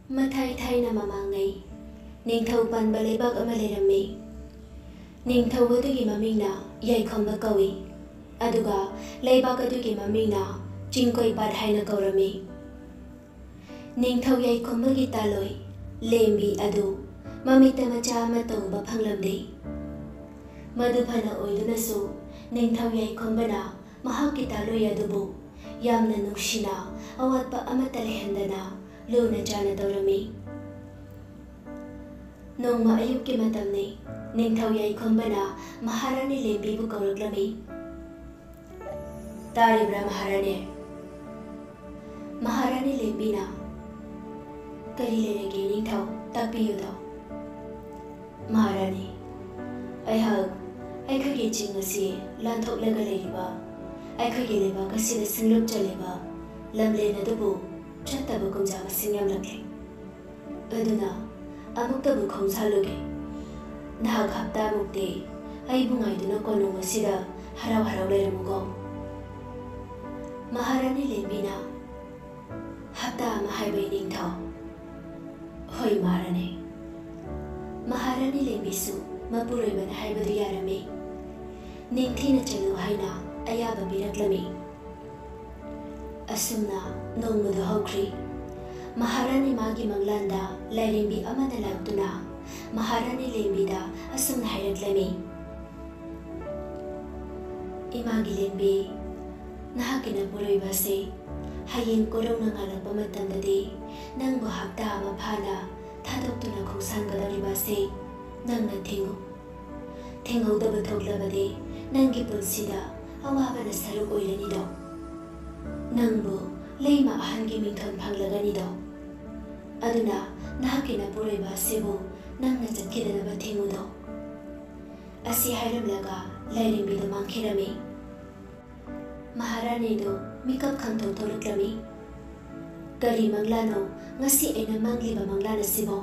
Mathai thaina mamangai ningthau panba leibak ama leirami ningthau adugi mamingna yaikhomba kawi aduga leibak adugi mamingna chingkoi pat haina kaurami ningthau yaikhomba gi taloi lembi adu mamita macha ama tauba phanglamde madu phana oiduna ningthau yaikhomba mahakki taloi adubu yamna nuksina awatpa amata lehendana luna jana taurami nongma ayukki matamni ningthau yaikhomba maharani lembi bu kauraklami taribra maharani lembi na kari lerege ningthau takpiyudo maharani aikhagi chingasi lanthoklaga leiriba aikhagi leba kasida singlop chaleba lamlena dubu chattaba kumja masing yamlakle aduna amuktabu khongsaluge nahak hapta mukte aibu ngaiduna konong asida haraw leiramugo maharani lembina hapta ama haibai ningthau hoi maharani lembisu mapuroibana haibadu yarami ningthina chalu haina ayaba biraklami asumna nongmadu hokri maharani magi manglanda lairimbi amada laktuna maharani lembida asumna hairaklami imagi lembi nahakina puroibase hayeng korona ngalakpa matamdadi nangbu hapta ama phana thadokuna khongsangadoribase nangna thengudaba thoklabadi nangi punsida awabana saruk oiranido nangbu leima ahangi mingthon phanglaganido aduna nahakina puroiba sebu nangna chatkhidanaba thengudo asi hairamlaga lairimbido mangkhirami maharani do mikap khangthok tholuklami kari manglano ngasi aina mangliba manglana sibo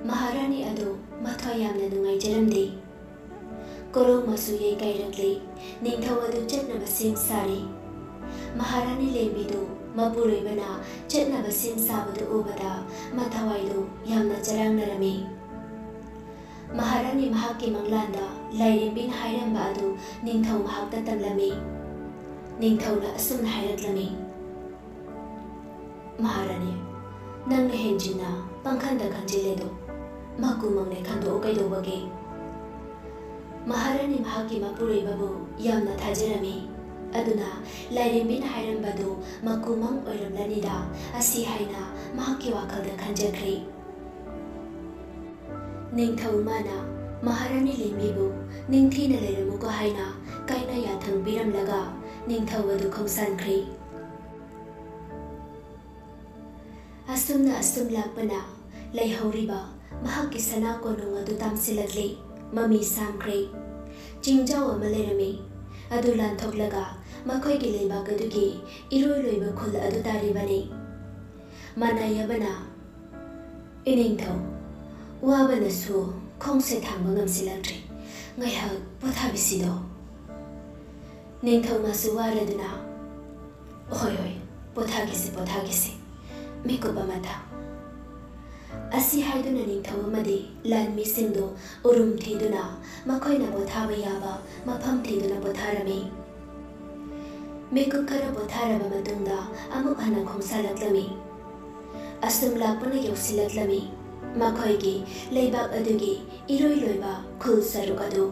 maharani ado mathwa yamna nungaijaramde koro masu yei kairakle ningthau adu chatnaba sem sari maharani lembidu mapuroibana chatnaba sem sabadu ubada mathawaidu yamna charangnarami maharani mahakki manglanda lairimbin hairamba adu ningthau mahakta tamlami ningthauna asumna hairaklami maharani nangna henjina pangkhanda khanjiledo makumangne khando kaidobage maharani mahakki mapuroibabu yamna thajarami aduna lairimbin hairambadu makumang oiramlanida asi haina mahakki wakhalda khanjakhri ningthau mana maharani lembibu ningthina leiramuko haina kaina yathang biramlaga ningthau adu khongsankhri asumna asum lakpana leihoriba mahakki sana konong adu tamsilakle mami samkhre chingjaw ama leirami adu lanthoklaga makhoigi leibak adugi iroi loiba khul adu taribani manayabana iningthau wabana su khongse thangba ngamsilaktre ngaihak pothabisido ningthau masu waraduna hoi pothagisi mikupa mata asi haiduna ningthau amadi lanmi singdo urum thiduna makhoina pothaba yaba mafam thiduna potharami mikup khara potharaba matungda amuk hana khongsalaklami asum lakpana yoksilaklami makhoigi leibak adugi iroi loiba khul saruk adu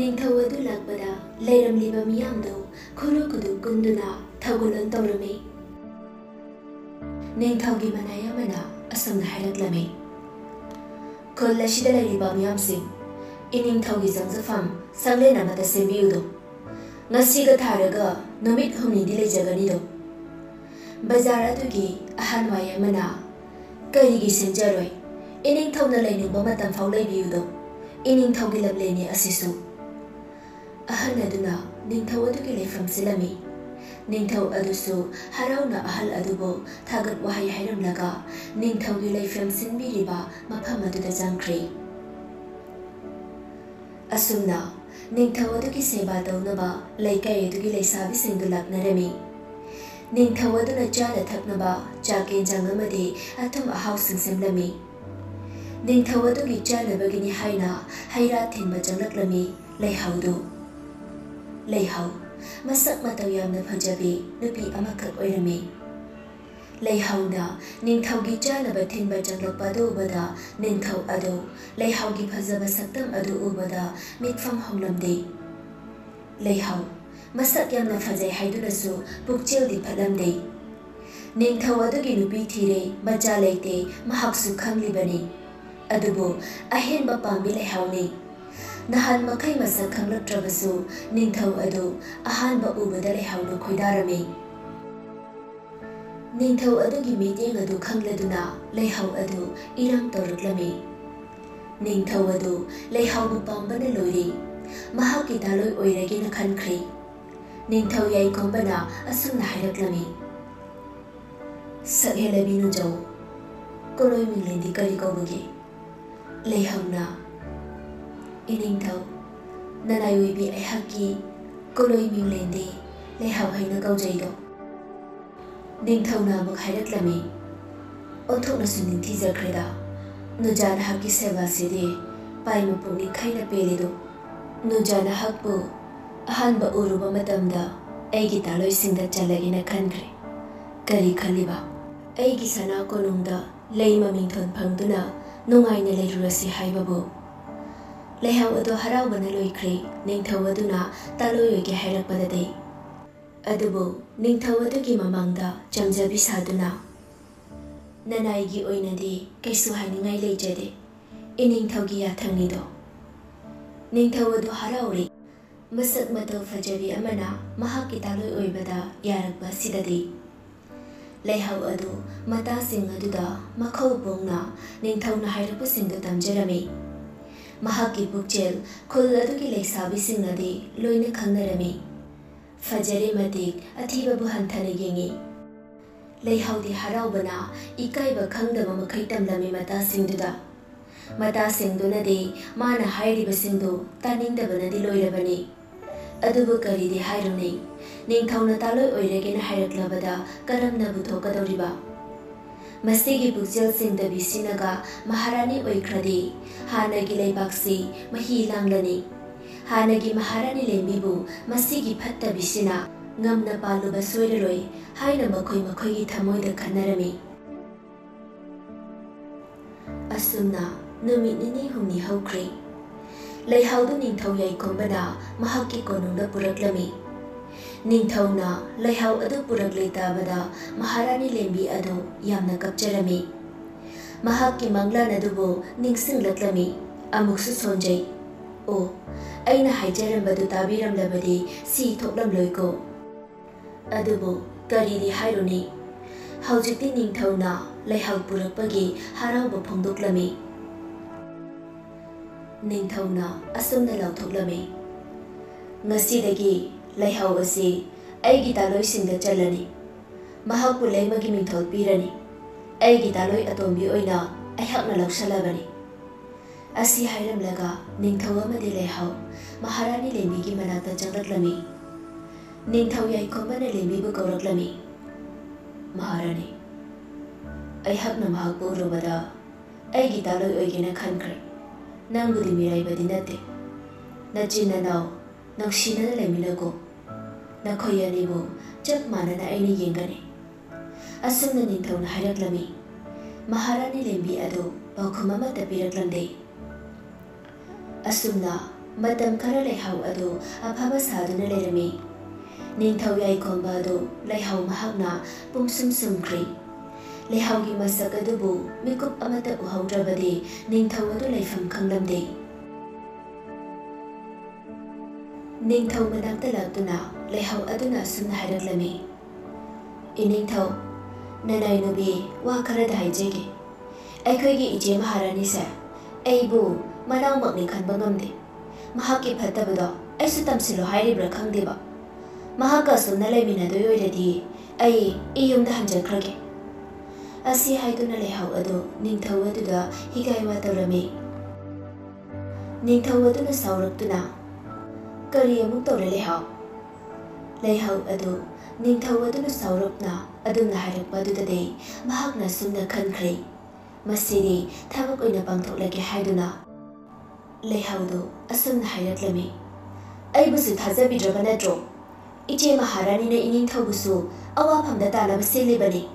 ningthau adu lakpada leiramliba miyamdo khurukudu kunduna thagulon taurami ningthaugi manayamana asumna hairaklami khul asida leiriba miyamsing iningthaugi jangjafam sanglena mata sembiyudo ngasiga tharaga numit humnidi leijaganido bazar adugi ahan wayamana karigi senjaroi iningthauna leiningba matam phau leibiyudo iningthaugi lableni asisu ahan aduna ningthau adugi leifam silami ningthau adusu harauna ahal adubo thagat wahai hairamlaga ningthaugi leifam sinbiriba mafam aduda jangkhri asumna ningthau adugi seba taunaba laikai adugi leisabi singdu laknarami ꯅꯤꯡꯊꯧ ꯑꯗꯨꯅ ꯆꯥꯅ ꯊꯛꯅꯕ ꯆꯥꯛ ꯌꯦꯟꯁꯥꯡ ꯑꯃꯗꯤ ꯑꯊꯨꯝ ꯑꯍꯥꯎꯁꯤꯡ ꯁꯦꯝꯂꯝꯃꯤ꯫ ꯅꯤꯡꯊꯧ ꯑꯗꯨꯒꯤ ꯆꯥꯅꯕꯒꯤꯅꯤ ꯍꯥꯏꯅ ꯍꯩꯔꯥ ꯊꯤꯟꯕ ꯆꯪꯂꯛꯂꯝꯃꯤ ꯂꯩꯍꯥꯎꯗꯨ꯫ ꯂꯩꯍꯥꯎ ꯃꯁꯛ ꯃꯇꯧ ꯌꯥꯝꯅ ꯐꯖꯕꯤ ꯅꯨꯄꯤ ꯑꯃꯈꯛ ꯑꯣꯏꯔꯝꯃꯤ꯫ ꯂꯩꯍꯥꯎꯅ ꯅꯤꯡꯊꯧꯒꯤ ꯆꯥꯅꯕ ꯊꯤꯟꯕ ꯆꯪꯂꯛꯄ ꯑꯗꯨ ꯎꯕꯗ ꯅꯤꯡꯊꯧ ꯑꯗꯨ ꯂꯩꯍꯥꯎꯒꯤ ꯐꯖꯕ ꯁꯛꯇꯝ ꯑꯗꯨ ꯎꯕꯗ ꯃꯤꯠꯐꯝ ꯍꯣꯡꯂꯝꯗꯦ꯫ ꯂꯩꯍꯥꯎ ꯃꯁꯛ ꯌꯥꯝꯅ ꯐꯖꯩ ꯍꯥꯏꯗꯨꯅꯁꯨ ꯄꯨꯛꯆꯦꯜꯗꯤ ꯐꯠꯂꯝꯗꯦ꯫ ꯅꯤꯡꯊꯧ ꯑꯗꯨꯒꯤ ꯅꯨꯄꯤ ꯊꯤꯔꯦ, ꯃꯆꯥ ꯂꯩꯇꯦ, ꯃꯍꯥꯛꯁꯨ ꯈꯪꯂꯤꯕꯅꯤ꯫ ꯑꯗꯨꯕꯨ ꯑꯍꯦꯟꯕ ꯄꯥꯝꯕꯤ ꯂꯩꯍꯥꯎꯅꯤ꯫ ꯅꯍꯥꯟ ꯃꯈꯩ ꯃꯁꯛ ꯈꯪꯂꯛꯇ꯭ꯔꯕꯁꯨ ꯅꯤꯡꯊꯧ ꯑꯗꯨ ꯑꯍꯥꯟꯕ ꯎꯕꯗ ꯂꯩꯍꯥꯎꯅ ꯈꯣꯏꯗꯥꯔꯝꯃꯤ꯫ ꯅꯤꯡꯊꯧ ꯑꯗꯨꯒꯤ ꯃꯤꯠꯌꯦꯡ ꯑꯗꯨ ꯈꯪꯂꯗꯨꯅ ꯂꯩꯍꯥꯎ ꯑꯗꯨ ꯏꯔꯥꯡ ꯇꯧꯔꯛꯂꯝꯃꯤ꯫ ꯅꯤꯡꯊꯧ ꯑꯗꯨ ꯂꯩꯍꯥꯎꯕꯨ ꯄꯥꯝꯕꯅ ꯂꯣꯏꯔꯦ, ꯃꯍꯥꯛꯀꯤ ꯗꯥꯂꯣꯏ ꯑꯣꯏꯔꯒꯦꯅ ꯈꯟꯈ꯭ꯔꯦ꯫ ꯅꯤꯡꯊꯧ ꯌꯥꯏꯈꯣꯝꯕꯅ ꯑꯁꯨꯝꯅ ꯍꯥꯏꯔꯛꯂꯝꯃꯤ, ꯁꯛꯍꯦꯜꯂꯕꯤ ꯅꯨꯡꯖꯥꯎ, ꯀꯣꯂꯣꯏ ꯃꯤꯡꯂꯦꯟꯗꯤ ꯀꯔꯤ ꯀꯧꯕꯒꯦ? ꯂꯩꯍꯥꯎꯅ, ꯏꯅꯤꯡꯊꯧ, ꯅꯅꯥꯏ ꯑꯣꯏꯕꯤ ꯑꯩꯍꯥꯛꯀꯤ ꯀꯣꯂꯣꯏ ꯃꯤꯡꯂꯦꯟꯗꯤ ꯂꯩꯍꯥꯎ ꯍꯥꯏꯅ ꯀꯧꯖꯩꯗꯣ꯫ ꯅꯤꯡꯊꯧꯅ ꯑꯃꯨꯛ ꯍꯥꯏꯔꯛꯂꯝꯃꯤ, ꯑꯣꯟꯊꯣꯛꯅꯁꯨ ꯅꯤꯡꯊꯤꯖꯈ꯭ꯔꯦꯗ, ꯅꯨꯡꯖꯥ ꯅꯍꯥꯛꯀꯤ ꯁꯦꯕꯥꯁꯤꯗꯤ ꯄꯥꯏꯃ ꯄꯨꯛꯅꯤꯡ ꯈꯩꯅ ꯄꯦꯜꯂꯤꯗꯣ꯫ ꯅꯨꯡꯖꯥ ꯅꯍꯥꯛꯄꯨ ꯑꯍꯥꯟꯕ ꯎꯔꯨꯕ ꯃꯇꯝꯗ ꯑꯩꯒꯤ ꯗꯥꯂꯣꯏꯁꯤꯡꯗ ꯆꯜꯂꯒꯦꯅ ꯈꯟꯈ꯭ꯔꯦ꯫ ꯀꯔꯤ ꯈꯜꯂꯤꯕ? ꯑꯩꯒꯤ ꯁꯅꯥ ꯀꯣꯅꯨꯡꯗ ꯂꯩ ꯃꯃꯤꯡꯊꯣꯟ ꯐꯪꯗꯨꯅ ꯅꯨꯡꯉꯥꯏꯅ ꯂꯩꯔꯨꯔꯁꯤ ꯍꯥꯏꯕꯕꯨ꯫ ꯂꯩꯍꯥꯎ ꯑꯗꯨ ꯍꯔꯥꯎꯕꯅ ꯂꯣꯏꯈ꯭ꯔꯦ ꯅꯤꯡꯊꯧ ꯑꯗꯨꯅ ꯗꯥꯂꯣꯏ ꯑꯣꯏꯒꯦ ꯍꯥꯏꯔꯛꯄꯗꯗꯤ꯫ ꯑꯗꯨꯕꯨ ꯅꯤꯡꯊꯧ ꯑꯗꯨꯒꯤ ꯃꯃꯥꯡꯗ ꯆꯪꯖꯕꯤ ꯁꯥꯗꯨꯅ, ꯅꯅꯥꯏꯒꯤ ꯑꯣꯏꯅꯗꯤ ꯀꯩꯁꯨ ꯍꯥꯏꯅꯤꯡꯉꯥꯏ ꯂꯩꯖꯗꯦ, ꯏꯅꯤꯡꯊꯧꯒꯤ ꯌꯥꯊꯪꯅꯤꯗꯣ꯫ ꯅꯤꯡꯊꯧ ꯑꯗꯨ ꯍꯔꯥꯎꯔꯦ꯫ ꯃꯁꯛ ꯃꯇꯧ ꯐꯖꯕꯤ ꯑꯃꯅ ꯃꯍꯥꯛꯀꯤ ꯗꯥꯂꯣꯏ ꯑꯣꯏꯕꯗ ꯌꯥꯔꯛꯄ ꯑꯁꯤꯗꯗꯤ꯫ ꯂꯩꯍꯥꯎ ꯑꯗꯨ ꯃꯇꯥꯁꯤꯡ ꯑꯗꯨꯗ ꯃꯈꯧ ꯄꯣꯡꯅ ꯅꯤꯡꯊꯧꯅ ꯍꯥꯏꯔꯛꯄꯁꯤꯡꯗꯨ ꯇꯝꯖꯔꯝꯃꯤ꯫ ꯃꯍꯥꯛꯀꯤ ꯄꯨꯛꯆꯦꯜ ꯈꯨꯜ ꯑꯗꯨꯒꯤ ꯂꯩꯁꯥꯕꯤꯁꯤꯡꯅꯗꯤ ꯂꯣꯏꯅ ꯈꯪꯅꯔꯝꯃꯤ꯫ ꯐꯖꯔꯦ ꯃꯇꯤꯛ ꯑꯊꯤꯕꯕꯨ ꯍꯟꯊꯅ ꯌꯦꯡꯉꯤ꯫ ꯂꯩꯍꯥꯎꯗꯤ ꯍꯔꯥꯎꯕꯅ ꯏꯀꯥꯏꯕ ꯈꯪꯗꯕ ꯃꯈꯩ ꯇꯝꯂꯝꯃꯤ ꯃꯇꯥꯁꯤꯡꯗꯨꯗ꯫ ꯃꯇꯥꯁꯤꯡꯗꯨꯅꯗꯤ ꯃꯥꯅ ꯍꯥꯏꯔꯤꯕꯁꯤꯡꯗꯨ ꯇꯥꯅꯤꯡꯗꯕꯅꯗꯤ ꯂꯣꯏꯔꯕꯅꯤ꯫ ꯑꯗꯨꯕꯨ ꯀꯔꯤꯗꯤ ꯍꯥꯏꯔꯨꯅꯤ, ꯅꯤꯡꯊꯧꯅ ꯗꯥꯂꯣꯏ ꯑꯣꯏꯔꯒꯦꯅ ꯍꯥꯏꯔꯛꯂꯕꯗ ꯀꯔꯝꯅꯕꯨ ꯊꯣꯛꯀꯗꯧꯔꯤꯕ? ꯃꯁꯤꯒꯤ ꯄꯨꯛꯆꯦꯜ ꯁꯤꯡꯗꯕꯤꯁꯤꯅꯒ ꯃꯍꯥꯔꯥꯅꯤ ꯑꯣꯏꯈ꯭ꯔꯗꯤ ꯍꯥꯟꯅꯒꯤ ꯂꯩꯕꯥꯛꯁꯤ ꯃꯍꯤ ꯂꯥꯡꯂꯅꯤ꯫ ꯍꯥꯟꯅꯒꯤ ꯃꯍꯥꯔꯥꯅꯤ ꯂꯦꯝꯕꯤꯕꯨ ꯃꯁꯤꯒꯤ ꯐꯠꯇꯕꯤꯁꯤꯅ ꯉꯝꯅ ꯄꯥꯜꯂꯨꯕ ꯁꯣꯏꯔꯔꯣꯏ ꯍꯥꯏꯅ ꯃꯈꯣꯏꯒꯤ ꯊꯃꯣꯏꯗ ꯈꯟꯅꯔꯝꯃꯤ꯫ ꯑꯁꯨꯝꯅ ꯅꯨꯃꯤꯠ ꯅꯤꯅꯤ ꯍꯨꯝꯅꯤ ꯍꯧꯈ꯭ꯔꯦ꯫ ꯂꯩꯍꯥꯎꯗꯨ ꯅꯤꯡꯊꯧ ꯌꯥꯏꯈꯣꯝꯕꯅ ꯃꯍꯥꯛꯀꯤ ꯀꯣꯅꯨꯡꯗ ꯄꯨꯔꯛꯂꯝꯃꯤ꯫ ꯅꯤꯡꯊꯧꯅ ꯂꯩꯍꯥꯎ ꯑꯗꯨ ꯄꯨꯔꯛꯂꯦ ꯇꯥꯕꯗ ꯃꯍꯥꯔꯥꯅꯤ ꯂꯦꯝꯕꯤ ꯑꯗꯨ ꯌꯥꯝꯅ ꯀꯞꯆꯔꯝꯃꯤ꯫ ꯃꯍꯥꯛꯀꯤ ꯃꯪꯂꯥꯟ ꯑꯗꯨꯕꯨ ꯅꯤꯡꯁꯤꯡꯂꯛꯂꯝꯃꯤ꯫ ꯑꯃꯨꯛꯁꯨ ꯁꯣꯟꯖꯩ꯫ ꯑꯣ, ꯑꯩꯅ ꯍꯥꯏꯖꯔꯝꯕꯗꯨ ꯇꯥꯕꯤꯔꯝꯂꯕꯗꯤ ꯁꯤ ꯊꯣꯛꯂꯝꯂꯣꯏꯀꯣ꯫ ꯑꯗꯨꯕꯨ ꯀꯔꯤꯗꯤ ꯍꯥꯏꯔꯨꯅꯤ, ꯍꯧꯖꯤꯛꯇꯤ ꯅꯤꯡꯊꯧꯅ ꯂꯩꯍꯥꯎ ꯄꯨꯔꯛꯄꯒꯤ ꯍꯔꯥꯎꯕ ꯐꯣꯡꯗꯣꯛꯂꯝꯃꯤ꯫ ꯅꯤꯡꯊꯧꯅ ꯑꯁꯨꯝꯅ ꯂꯥꯎꯊꯣꯛꯂꯝꯃꯤ, ꯉꯁꯤꯗꯒꯤ ꯂꯩꯍꯥꯎ ꯑꯁꯤ ꯑꯩꯒꯤ ꯗꯥꯂꯣꯏꯁꯤꯡꯗ ꯆꯜꯂꯅꯤ꯫ ꯃꯍꯥꯛꯄꯨ ꯂꯩꯃꯒꯤ ꯃꯤꯡꯊꯣꯜ ꯄꯤꯔꯅꯤ꯫ ꯑꯩꯒꯤ ꯗꯥꯂꯣꯏ ꯑꯇꯣꯝꯕꯤ ꯑꯣꯏꯅ ꯑꯩꯍꯥꯛꯅ ꯂꯧꯁꯜꯂꯕꯅꯤ꯫ ꯑꯁꯤ ꯍꯥꯏꯔꯝꯂꯒ ꯅꯤꯡꯊꯧ ꯑꯃꯗꯤ ꯂꯩꯍꯥꯎ ꯃꯍꯥꯔꯥꯅꯤ ꯂꯦꯝꯕꯤꯒꯤ ꯃꯅꯥꯛꯇ ꯆꯪꯂꯛꯂꯝꯃꯤ꯫ ꯅꯤꯡꯊꯧ ꯌꯥꯏꯈꯣꯝꯕꯅ ꯂꯦꯝꯕꯤꯕꯨ ꯀꯧꯔꯛꯂꯝꯃꯤ꯫ ꯃꯍꯥꯔꯥꯅꯤ, ꯑꯩꯍꯥꯛꯅ ꯃꯍꯥꯛꯄꯨ ꯎꯔꯨꯕꯗ ꯑꯩꯒꯤ ꯗꯥꯂꯣꯏ ꯑꯣꯏꯒꯦꯅ ꯈꯟꯈ꯭ꯔꯦ꯫ ꯅꯪꯕꯨꯗꯤ ꯃꯤꯔꯥꯏꯕꯗꯤ ꯅꯠꯇꯦ꯫ ꯅꯆꯤꯟ ꯅꯅꯥꯎ ꯅꯨꯡꯁꯤꯅꯅ ꯂꯩꯃꯤꯟꯅꯀꯣ꯫ ꯅꯈꯣꯏ ꯑꯅꯤꯕꯨ ꯆꯞ ꯃꯥꯟꯅꯅ ꯑꯩꯅ ꯌꯦꯡꯒꯅꯤ꯫ ꯑꯁꯨꯝꯅ ꯅꯤꯡꯊꯧꯅ ꯍꯥꯏꯔꯛꯂꯝꯃꯤ꯫ ꯃꯍꯥꯔꯥꯅꯤ ꯂꯦꯝꯕꯤ ꯑꯗꯨ ꯄꯥꯎꯈꯨꯝ ꯑꯃꯠꯇ ꯄꯤꯔꯛꯂꯝꯗꯦ꯫ ꯑꯁꯨꯝꯅ ꯃꯇꯝ ꯈꯔ ꯂꯩꯍꯥꯎ ꯑꯗꯨ ꯑꯐꯕ ꯁꯥꯗꯨꯅ ꯂꯩꯔꯝꯃꯤ꯫ ꯅꯤꯡꯊꯧ ꯌꯥꯏꯈꯣꯝꯕ ꯑꯗꯨ ꯂꯩꯍꯥꯎ ꯃꯍꯥꯛꯅ ꯄꯨꯡꯁꯨꯝ ꯁꯨꯝꯈ꯭ꯔꯦ꯫ ꯂꯩꯍꯥꯎꯒꯤ ꯃꯁꯛ ꯑꯗꯨꯕꯨ ꯃꯤꯀꯨꯞ ꯑꯃꯠꯇ ꯎꯍꯧꯗ꯭ꯔꯕꯗꯤ ꯅꯤꯡꯊꯧ ꯑꯗꯨ ꯂꯩꯐꯝ ꯈꯪꯂꯝꯗꯦ꯫ ꯅꯤꯡꯊꯧ ꯃꯅꯥꯛꯇ ꯂꯥꯛꯇꯨꯅ ꯂꯩꯍꯥꯎ ꯑꯗꯨꯅ ꯑꯁꯨꯝꯅ ꯍꯥꯏꯔꯛꯂꯝꯃꯤ꯫ ꯏꯅꯤꯡꯊꯧ, ꯅꯅꯥꯏꯅꯨꯕꯤ ꯋꯥ ꯈꯔꯗ ꯍꯥꯏꯖꯒꯦ꯫ ꯑꯩꯈꯣꯏꯒꯤ ꯏꯆꯦ ꯃꯍꯥꯔꯥꯅꯤꯁꯦ ꯑꯩꯕꯨ ꯃꯅꯥꯎꯃꯛꯅꯤ ꯈꯟꯕ ꯉꯝꯗꯦ꯫ ꯃꯍꯥꯛꯀꯤ ꯐꯠꯇꯕꯗꯣ ꯑꯩꯁꯨ ꯇꯝꯁꯤꯜꯂꯣ ꯍꯥꯏꯔꯤꯕ꯭ꯔꯥ ꯈꯪꯗꯦꯕ꯫ ꯃꯍꯥꯛꯀ ꯑꯁꯨꯝꯅ ꯂꯩꯃꯤꯟꯅꯗꯣꯏ ꯑꯣꯏꯔꯗꯤ ꯑꯩ ꯏꯌꯨꯝꯗ ꯍꯟꯖꯈ꯭ꯔꯒꯦ꯫ ꯑꯁꯤ ꯍꯥꯏꯗꯨꯅ ꯂꯩꯍꯥꯎ ꯑꯗꯨ ꯅꯤꯡꯊꯧ ꯑꯗꯨꯗ ꯍꯤꯒꯥꯏ ꯋꯥ ꯇꯧꯔꯝꯃꯤ꯫ ꯅꯤꯡꯊꯧ ꯑꯗꯨꯅ ꯁꯥꯎꯔꯛꯇꯨꯅ, ꯀꯔꯤ ꯑꯃꯨꯛ ꯇꯧꯔꯦ ꯂꯩꯍꯥꯎ? Leihau adu ningthau aduna saurupna adumna hairakpa adudade mahakna sumna khankhre. Masidi thabak oina pangthoklage haiduna leihaudu asumna hairaklami. Aibusu thajabidraba natro. Iche Maharani na iningthaubusu awafamda talaba selibani.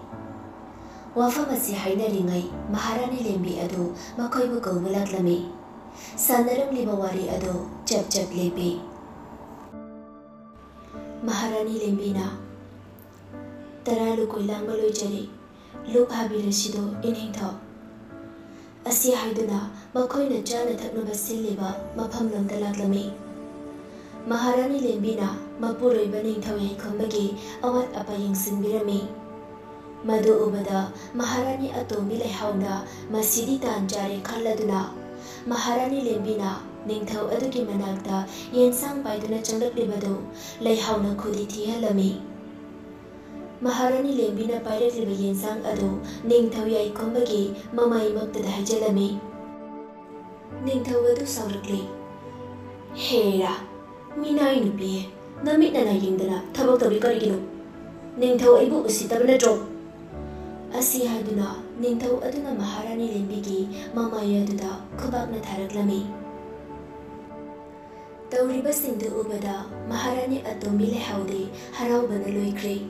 Wafam asi hainaringai Maharani lembi adu makoibu kauba laklami. Sanaramliba wari adu chap lepi. Maharani lembina taralu koilangba loijari lup habirasido iningthau. Asi haiduna makoina chana thaknaba seliba mafamlamda laklami. Maharani lembina mapuroiba ningthau yaikhambagi awat apa yengsinbirami. Madu ubada Maharani atomi laihauna masidi tanjare khalladuna Maharani lembina ningthau adugi manakta yensang paiduna changlakliබadu laihauna khudi thihalami. Maharani lembina pairakliba yensang adu ningthau yaikhambagi mamai maktada haijalami. Ningthau adu saurakli. Hera minai nupi namitna yengdana thabak tabi kariginu. Ningthau aibu usitaba natro. Asi haiduna ningthau aduna Maharani lembigi mamai aduda khubakna tharaklami. Tauriba singdu ubada Maharani atomi leihaude haraubana loikre.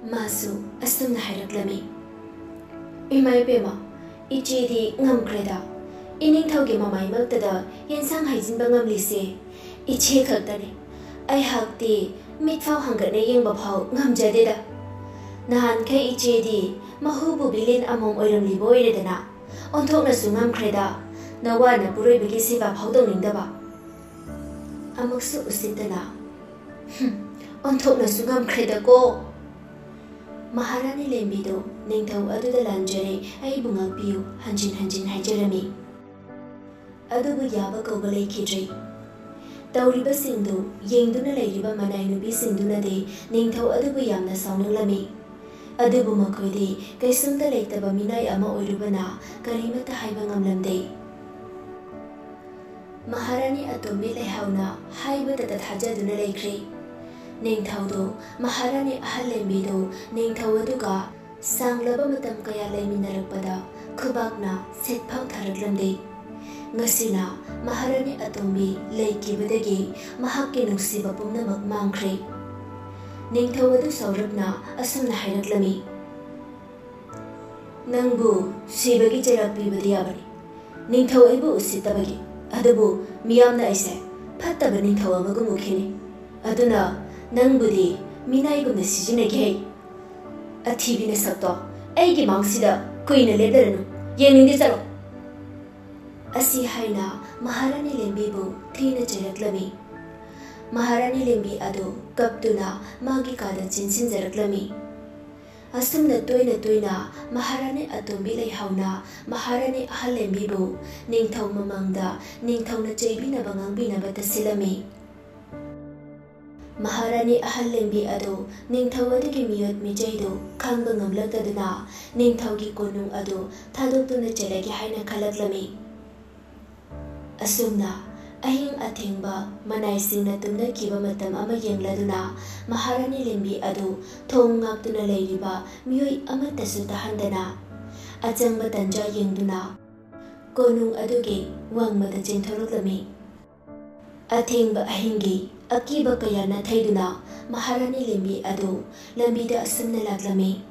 Masu asumna haiраklami. Imai pema ichedi ngamkreda. Iningthaugi mamai maktada yensang haijinba ngamlise iche khaktani. Ai hakti mitfau hangatne yengba phau ngamjadeda. Nahan kai ichedi mahubu bilin among oiramlibo oiredana onthokna sungamkreda nawana puroibagi siba phaudoningdaba. Amaksu usitana onthokna sungamkreda ko. Maharani lembido ningthau aduda lanjare aibu ngakpiu hanjin haijarami. Adubu yaba kauba leikidri. Tauriba singdu yengduna leiriba manai nubi singdunade ningthau adubu yamna saunanglami. Adubu makoidi kaisumda leitaba minai ama oirubana karimata haiba ngamlamde. Maharani atomi leihauna haibada tathajaduna leikre. Ningthaudo Maharani ahal lembido ningthau aduga sanglaba matam kaya leiminarakpada khubakna setphau tharaklamde. Ngasina Maharani atomi leikibadagi mahakki nungsiba pumnamak mangkhre. Ningthau adu saurapna asumna hairaklami. Nangbu sibagi jarak pibadi yabani. Ningthau aibu usitabagi. Adubu miyamna aise phattaba ningthau amagu mukhini. Aduna nangbudi minaigumna sijinagi. Athibina sakto aigi mangsida kuina lepdaranu yeningdi chalo. Asi haina Maharani lembibu thina jaraklami. Maharani lembi adu kaptuna magi kada chinsinjaraklami. Asumna toina Maharani atomi leihauna Maharani ahal lembibu ningthau mamangda ningthauna chaibinaba ngangbinaba tasilami. Maharani ahal lembi adu ningthau adugi miyot mijaidu khangba ngamlakdaduna ningthaugi konung adu thadoktuna chalagi haina khalaklami. Asumna ahing athengba manai singna tumna kiba matam ama yengladuna Maharani lembi adu thong ngaktuna leiriba miyoi amatasu tahandana achangba tanja yengduna konung adugi wangmada chenthoroklami. Athengba ahingi akiba kayana thaiduna Maharani lembi adu lambida asumna laklami.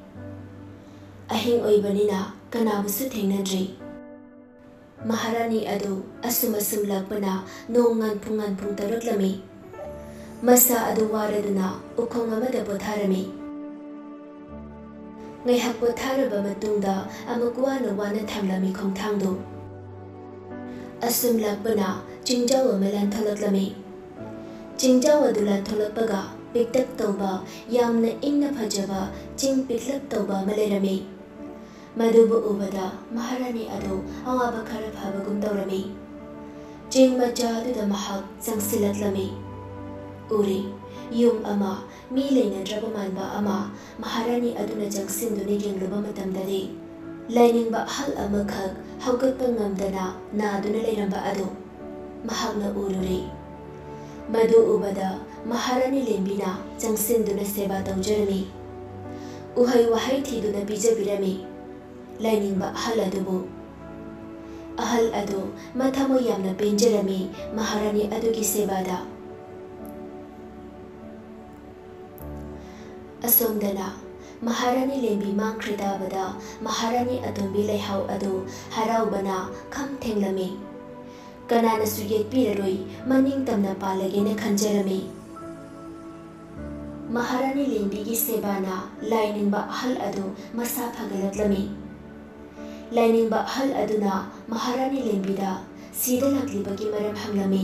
Ahing oibanina kanabusu thengnadri. Maharani adu asum lakpana nongan pungan pung taraklami. Masa adu waraduna ukhong amada potharami. Ngaihak potharaba matungda amagwana wana thamlami khongthangdu. Asum lakpana chingjaw amalan tholaklami. Chingjaw adu lan tholakpaga piktak tawba yamna ingna phajaba ching piklak tawba malerami. Madubu ubada Maharani adu awaba khara phabagum tawrami. Ching macha aduda mahak sangsilaklami. Uri yung ama mi leinadraba manba ama Maharani aduna jangsinduni yengluba matamdadi lainingba hal amakhak haugatpa ngamdana na aduna leiramba adu mahakna ururi. Madu ubada महारानी लेंबीना चंगसिंदुना सेवा तौजरमी उहै वहै थीदुना पिजबिरमी लाइनिंगबा अहल अदुबु अहल अदु मथमो यामना पेंजरमी महारानी अदुगी सेवादा असोमदना महारानी लेंबी मांख्रिदाबदा महारानी अतोंबी लेहाउ अदु हराउबना खम थेंगलमी कनानसु येत्पिररोई मनिंग तमना पालगेना खंजरमी महारानी लेंबी की सेवाना लाइनिंगबा अहल अदु मसा फगलतलमी लाइनिंगबा अहल अदुना महारानी लेंबीदा सीदा लक्लिबगी मरम हंगलमी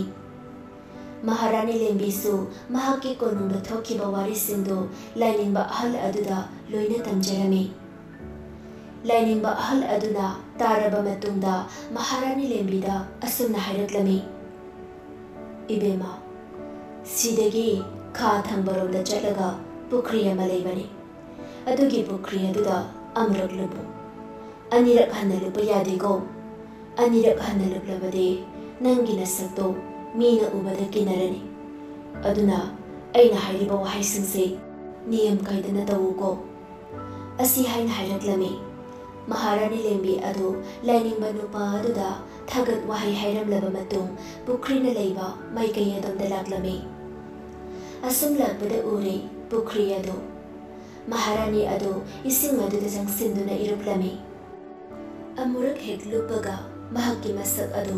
महारानी लेंबीसु महाकी कोनुंग थोखिबा वारिसिंदो लाइनिंगबा अहल अदुदा लोइना तमजरमी लाइनिंगबा अहल अदुना तारबा मतुंगदा महारानी लेंबीदा असुमना हायरक्लमी इबेमा सीदगी खा थंगबरोंदा चलगा पुखरी अमा लेबनी अदुगी पुखरी अदुदा अमरक लुबु अनिरक हन्ना लुबा यादेगो अनिरक हन्ना लुबलबदे नंगी नसक्तो मीना उबदा किनरनी अदुना अैना हायरिबा वहायसिंगसे नियम कायदना तवुको असि हायना हायरक्लमी महारानी लेंबी अदु लाइनिंगबा नुपा अदुदा थगत वहाय हायरमलबा मतुंग पुखरीना लेबा माइकई अदमदा लाक्लमी असुम लाक्बदा उरे पुखरी अदु महारानी अदु इसिंग अदुदा जंगसिंदुना इरुप्लमी अमुरक हेक लुपगा महकी मसक अदु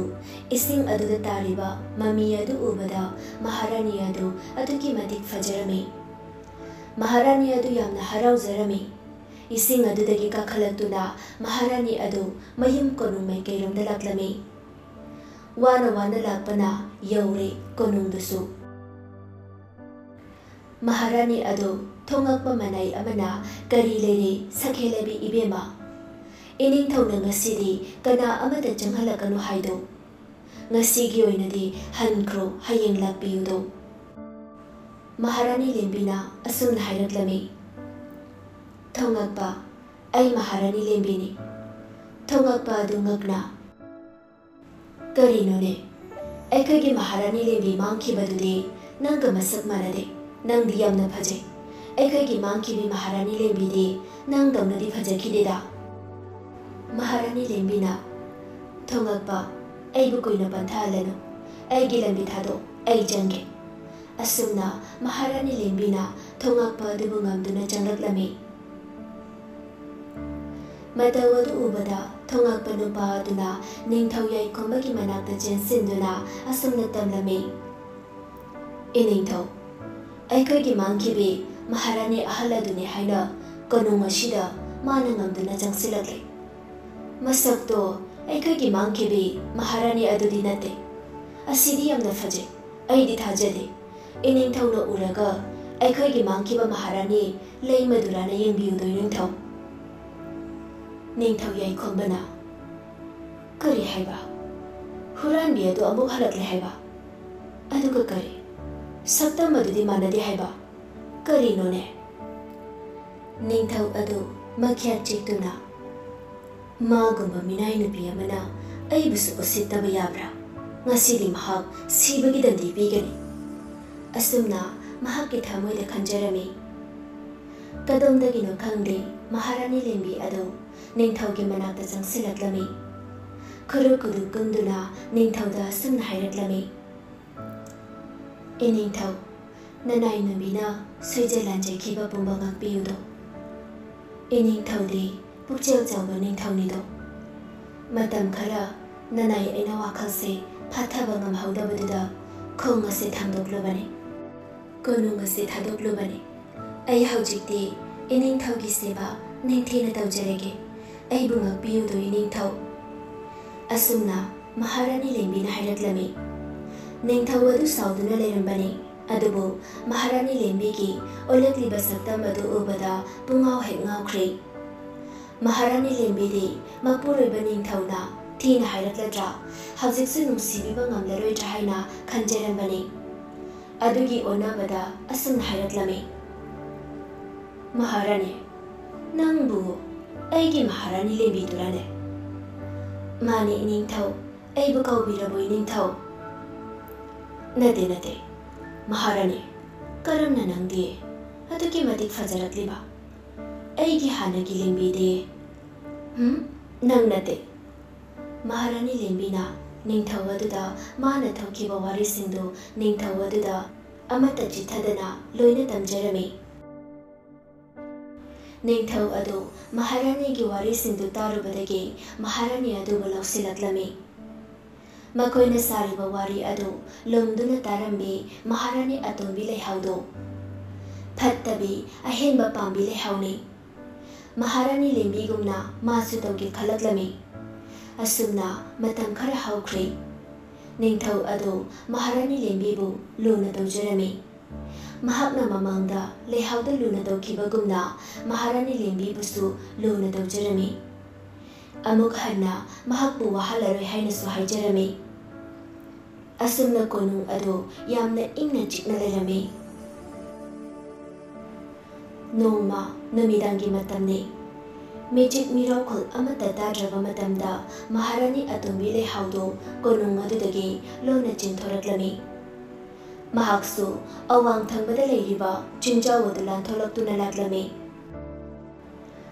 इसिंग अदुदा तारिबा ममी अदु उबदा महारानी अदु अदुकी मतिक फजरमी महारानी अदु यामना हराउजरमी इसिंग अदुदगी काखलक्तुना महारानी अदु मयुम कोनुंग मैकैरोंदा लाक्लमी वाना वाना लाक्पना यौरे कोनुंगदुसु महारानी अदु थोंगक्पा मनाई अमना करी लेरे सखेलेबी इबेमा inning थौना ngasiदी kana amada changhalakanu haido ngasigi oinadi hankhro hayeng lakpiyudo महारानी लेंबीना असुम हायरक्लमी थोंगक्पा ऐ महारानी लेंबीनी थोंगक्पा दुंगकना करीनोने ऐखगी महारानी लेंबी मांखिबदुदि नंग मसक मानदे नंग यामना फजे ऐखगी मांखिबी महारानी लेंबीदी नंग दौनदी फजखिदेदा महारानी लेंबीना थोंगक्पा ऐबु कोइना पंथालनु ऐगी लंबी थादो ऐ जंगे असुमना महारानी लेंबीना थोंगक्पा दुबु ngamduna changlakलमी मतवदु उबदा थोंगक्पा नुपा अदुना निंगथौ याइखोंबगी मनाक्ता चेनसिंदुना असुमना तमलमी इनिंगथौ ऐखोइगी मांखिबी महारानी अहल अदुने हाइना कोनुंग असिदा माना ngamduna changsilakले मसक्तो ऐखोइगी मांखिबी महारानी अदुदी नते असिदी यामना फजे ऐदी थाजदे इनिंगथौना उरगा ऐखोइगी मांखिबा महारानी लेइमदुराना येंबियुदो निंगथौ निंगथौ याइखोंबना करी हाइबा हुरानबी अदु अमुक हलक्ले हाइबा अदुगा करी सक्तम अदुदी मानदे हाइबा करीनोने निंगथौ अदु मख्या चेक्तुना मागुम्बा मिनाय नुपी अमना अइबुसु उसित्तबा याब्रा ngasiदी mahak sibagi dandi pigani asumna mahakki thamoida khanjarami kadongdagino khangde महारानी लेंबी अदु निंगथौगी मनाक्ता चंगसिलक्लमी खरु कुदु कुंदुना निंगथौदा असुमना हायरक्लमी इनिंगथौ ननाय नबीना सुइजरलैंडजेखिबा पुंबा ngakpiyudo इनिंगथौदी पुकचेल चावबा निंगथौनिदो मतम खरा ननाय ऐना वाखलसे फाथाबा ngamhaudabadida khong ase thangdoklobani konung ase thadoklobani ai haujikti इनिंगथौगी सेवा निंगथेना तौजरेगे ऐबु ngakpiyudo इनिंगथौ असुमना महारानी लेंबीना हायरक्लमी निंगथौ अदु साउदुना लेरंबनी अदुबु महारानी लेंबीगी ओलक्लिबा सक्तम अदु उबदा पुंगाव हेक ngawkhre महारानी लेंबीदी मपुरोइबा निंगथौना थीना हायरक्लद्रा हजिकसु नुंसिबिबा ngamlaroidra haina khanjarambani अदुगी ओनाबदा असुमना हायरक्लमी महारानी नंबु ऐगी महारानी लेंबीदुराने माने इनिंगथौ ऐबु कौबिरबो इनिंगथौ नते नते महारानी Karamna nangdi aduki matik fajarakliba aigi hanagi lembide nang nate Maharani lembina ningthau aduda mana thaukiba warisindu ningthau aduda amata chithadana loina tamjarami ningthau adu Maharani gi warisindu tarubadagi Maharani adu balausilaklami Makoina sariba wari adu lomduna tarambi Maharani atombi leihaudo Phattabi ahenba pambi leihauni Maharani lembigumna masu tawgi khalaklami Asumna matam khara haukhri Ningthau adu Maharani lembibu luna tawjarami Mahakna mamangda leihauda luna tawkibagumna Maharani lembibusu luna tawjarami Amuk hanna mahakbu wahalaroi hainasu haijarami Asumna konung adu yamna ingna chikna lerami Noma numidangi matamni Magic miracle amata tadraba matamda Maharani atombi leihaudo konung adudagi lona chinthoraklami Mahaksu awang thangbada leiriba chinjawadu lantholaktu laklami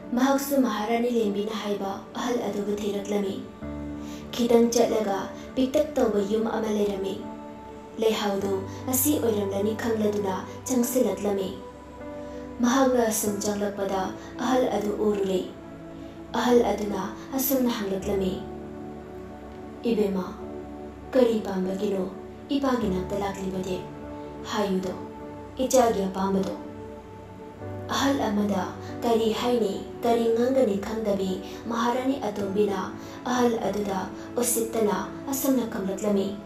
Mahaksu Maharani lembina haiba ahal adugu thiraklami Khitang chatlaga piktak tawba yum ama lerami Leihaudo asi oiramlani khangladuna changsilaklami Mahakna asum changlakpada ahal adu urule Ahal aduna asumna hanglaklami Ibema kari pambagino ipaginakta laklibade hayudo ichagi apambado Ahal amada kari haini kari ngangani khangdabi Maharani atombina ahal aduda usittana asumna kamlaklami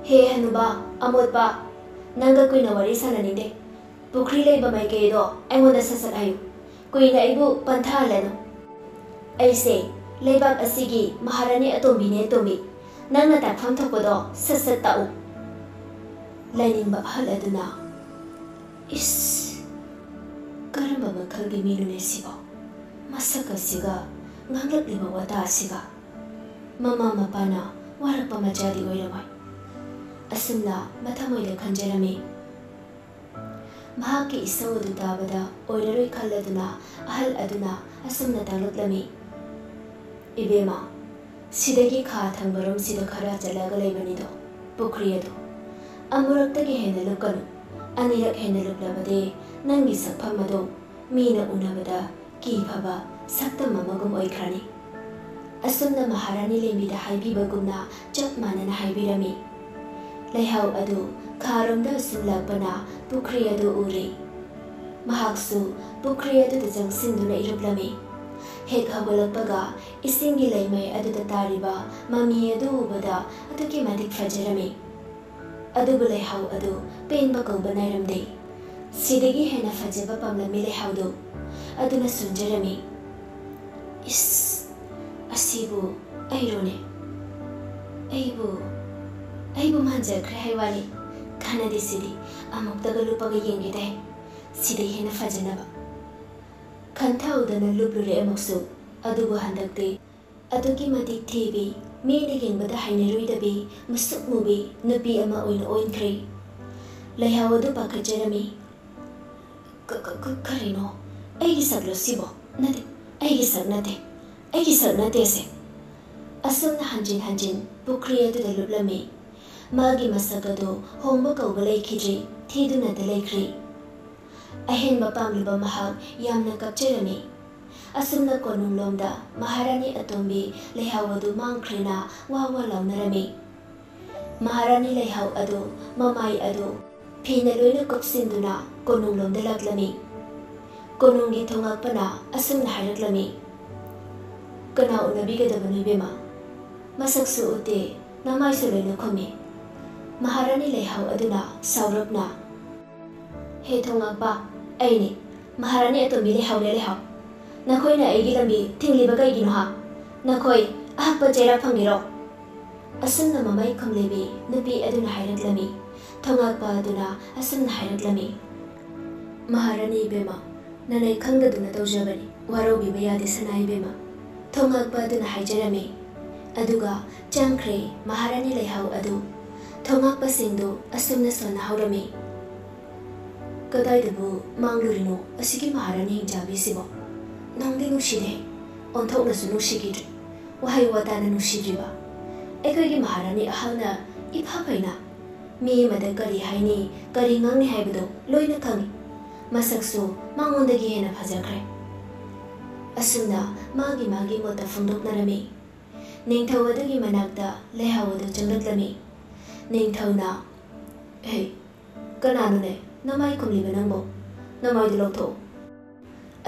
He hanuba amodba nanga kuina wari sananinde Pukri leiba maikedo aingoda sasat hayu kuina ibu pantha leno Aise leibak asigi Maharani atombine tomi nangna takfam thokpodo sasat tau Lainingba ahal aduna Is Karamba makhalgi minune sibo masaka siga nganglakliba wata siga mama mapana warakpa majadi oiramai asumna mathamoida khanjarami mahaki isawadu tabada oiraroi khalladuna ahal aduna asumna tanglaklami ibema sidagi kha thangbarom sida khara chalaga leibanido pukri adu amuraktagi hena lukanu anirak hena luklabade Nangi sakpamado mina unabada kifaba saktam mamagum oikrani Asumna Maharani lembida haibibagumna chap manana haibirami Leihau adu kharomda sulakpana pukri adu uri Mahaksu pukri adu jangsinduna iruplami Hek hagolakpaga isingi leimai adu tariba mami adu ubada aduki madik fajarami Adubu leihau adu penba kaubanairamde Sidagi hena fajaba pamlami leihaudo aduna sunjarami Is asibu airone aibu manjakre haiwani khanadi sidi amuktaga lupaga yengidai sidai hena fajanaba khantha udana luplure amuksu adubu handakte adugi matik thibi mine yengbada haineruidabi musuk mubi nupi ama oina oinkhre leihau adu pakhajarami Karino, aigi saglo sibo, nade, aigi sag nate se. Asumna hanjin pukri adu dalublami. Magi masagado homba kauba laikhidri, thiduna dalaikri. Ahen mapamliba mahak yamna kapjarami. Asumna konung lomda Maharani atombi leihau adu mangkrina wawa launarami. Maharani leihau adu mamai adu Pina loina kopsinduna konung lomda laklami konunggi thongakpana asumna hailaklami kana unabigadabani bema masaksu ute namaisu loina khomi Maharani leihau aduna saurakna He thongakpa aini Maharani atombi leihau nakhoina aigi lambi thingliba kaigino ha nakhoi ahakpa chera phangiro asumna mamai khamlebi nupi aduna hailaklami Thongakpa aduna asumna hailaklami Maharani bema nanai khangdaduna tawjabani warobi bayade sanai bema Thongakpa aduna haijarami aduga changkhre Maharani leihau adu thongakpa singdu asumna sona haurami कदाइदबु मांगलुरिनो असिगी महारानी हिंजाबीसिबो नोंदि नुसिदे ओंथोकनसु नुसिगिद्रि वहाय वाताना नुसिद्रिबा एकोइगी महारानी अहलना इफा फैना मी मद करी हाइनी करी ngangne हाइबदो लोइना खंगी मसकसु मांगोंदगी हेना फजख्रे असुना मागी मागी मोता फुंदोकनरमी निंगथौ अदुगी मनाक्ता लेहाव अदु चंगलक्लमी निंगथौना हे कनानुने नमाई कुमलिबा नंबो नमाई लौथो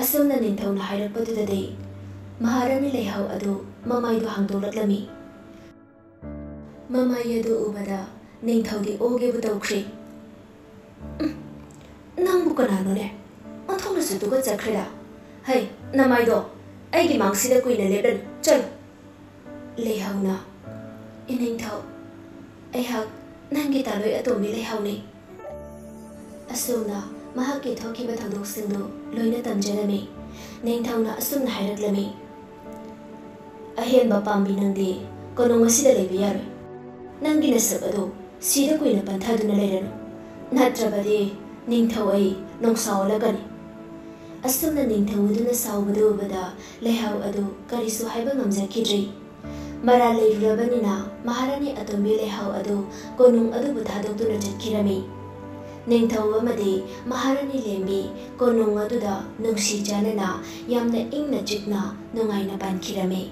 असुना निंगथौना हाइरकपदुददे महारानी लेहाव अदु ममाइदु हांदोलक्लमी ममाई अदु उबदा निंगथौदी ओगेबु तौख्रे नंबु कनानुने ओंथोकनसु दुगा चख्रेदा है नमाइदो आइगी मांगसिदा कुइना लेबन चल लेहावना इनिंगथौ ऐहाक नंगी तालोय अतोंबी लेहावनी असुमना महाकी थोखिबा थौदोकसिंदु लोइना तमजरमी निंगथौना असुमना हाइरक्लमी अहेनबा पांबी नंदी कोनोंगसिदा लेबि यारोय नंगी नसब अदो सीदा कुइना पंथादुना लेरनु नत्रबदि निंगथौ ऐ नोंसावलगनी असुमना निंगथौ अदुना सावबदु उबदा लेहाव अदु करिसु हाइबा ngamjakidri मरा लेरुरबनिना महारानी अतोंबी लेहाव अदु कोनुंग अदुबु थादोक्तुना चटखिरमी निंगथौ अमदि महारानी लेंबी कोनुंग अदुदा नुंगसी जानना यामना इंगना चिकना नुंगाइना पानखिरमी।